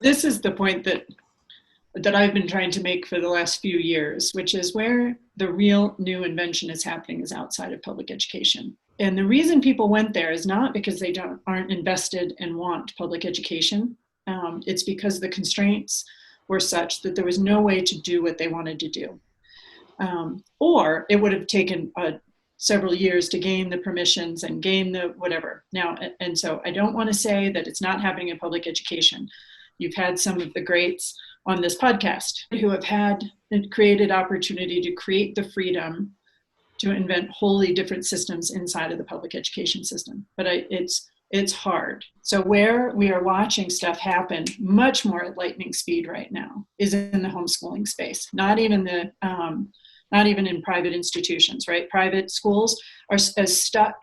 This is the point that I've been trying to make for the last few years, which is where the real new invention is happening is outside of public education. And the reason people went there is not because they aren't invested and want public education. It's because the constraints were such that there was no way to do what they wanted to do. Or it would have taken several years to gain the permissions and gain the whatever. Now, and so I don't want to say that it's not happening in public education. You've had some of the greats on this podcast who have had created opportunity to create the freedom to invent wholly different systems inside of the public education system. But it's hard. So where we are watching stuff happen much more at lightning speed right now is in the homeschooling space. Not even in private institutions, right? Private schools are as stuck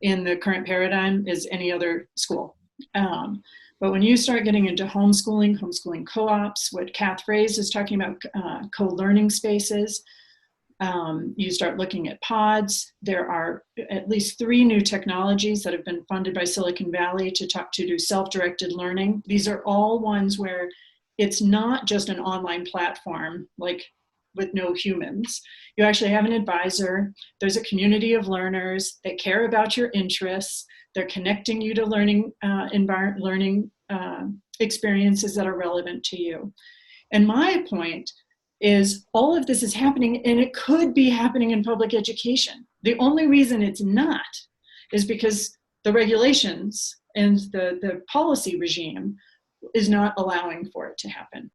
in the current paradigm as any other school. But when you start getting into homeschooling co-ops, what Kath Frase is talking about, co-learning spaces, you start looking at pods. There are at least 3 new technologies that have been funded by Silicon Valley to do self-directed learning. These are all ones where it's not just an online platform, like with no humans. You actually have an advisor. There's a community of learners that care about your interests. They're connecting you to learning experiences that are relevant to you. And my point is all of this is happening, and it could be happening in public education. The only reason it's not is because the regulations and the policy regime is not allowing for it to happen.